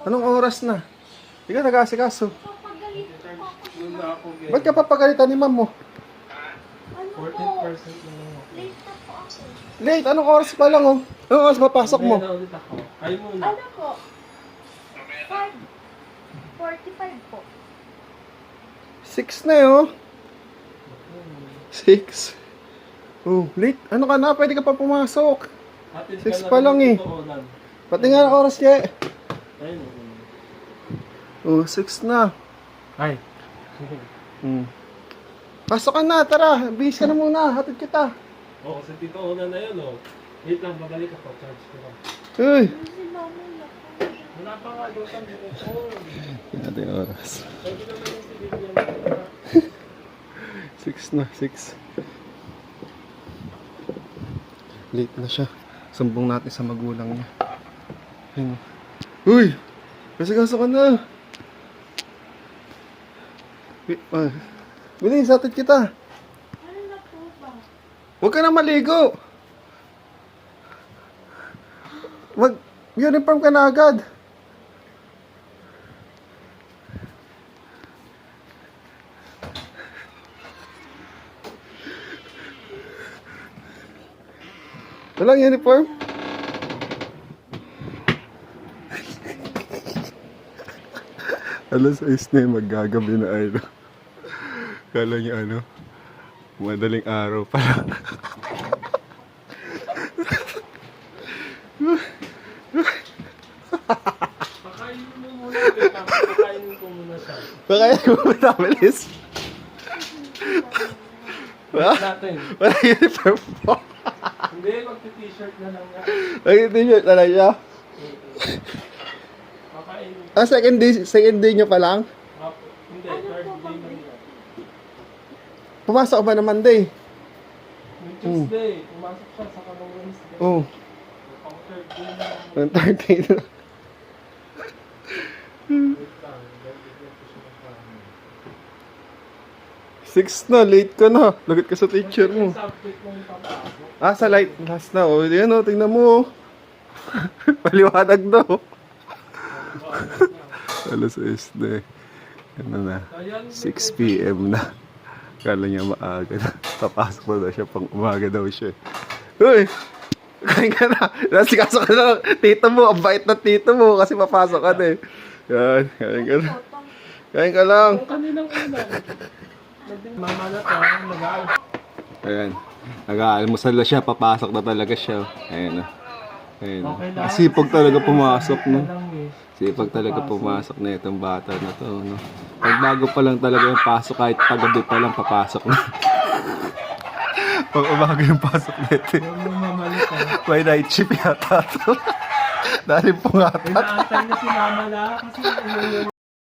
Anong oras na? Hindi ka nag-aasikaso. Papagalit po ako. Noon na ako, Ba't ka papagalitan ni ma'am mo? Ano po? 14% na lang ako. Late na po ako. Late, anong oras pa lang oh? Anong oras papasok mo? Mamaya na ulit ako. Kayo muna. Ano po? 5:45 po. 6 na eh oh. 6. Oh, late. Ano ka na? Pwede ka pa pumasok. Hatid 6 ka pa lang eh. dito, Olan. Pati nga ang oras kaya. Ayun. Oh, 6 na. Ay. Hmm. Pasok ka na, tara. Bihis ka na muna. Hatid kita. Oo, kasi Tito Olan na yun, oh. Wait lang, babalik ako. Charge ko lang. Uy. Si mama na po. Wala pa nga, doon kang phone. Yan natin yung oras. Pwede naman yung sinibigyan mo. 6 na, 6. Late na siya. Sumbong natin sa magulang niya. Ayun. Uy! Kasi ka na. Bilis, hatid kita. Ano na po ba? Huwag ka na maligo. Mag-uniform ka na agad. Walang uniform? Alas 6 na yung maggagabi na ay. Kala niya ano, madaling araw pala. Pakainin mo muna. Wait lang, pakainin ko muna siya. Baka yan mo matabilis. Wait natin. Wala uniform po. Hindi, magti-t-shirt na lang nga. Nag-t-shirt na lang siya. Pakainin. Ah, second day nyo pa lang? Hindi, third day na yan. Pumasok ka ba na Monday? Yung Tuesday, pumasok siya sa kanong Wednesday. Oo. Pang third day na. Ang third day na. Wait lang, bigyan ko siya ng kanin. 6 na, late ka na. Lagot ka sa teacher mo. Yung subject mo yung papasok. Ah, sa light last na. O, yan o, tingnan mo. Paliwanag daw. Alas 6 na eh. Ano na, 6 p.m. na. Kala niya maaga na. Papasok na daw siya, pang umaga daw siya. Uy! Kain ka na. Nasikaso ka na. Tito mo, ang bait na tito mo kasi papasok ka na eh. Yan, kain ka na. Kain ka lang. Yung kaninang ulan. Mama na to, nag-aaral. Ayan. Nag-aalmusal na siya, papasok na talaga siya. Ayan na. Ayan. Okay lang. Sipag talaga pumasok, no? Lang eh. Sipag talaga pumasok na itong bata na to, no? Pag bago pa lang talaga yung pasok, kahit paggabi pa lang papasok na. Pag umaga yung pasok nito. Huwag mo mamalit ah. May night shift yata to. Dahil po nga. Inaantay na si Mama na kasi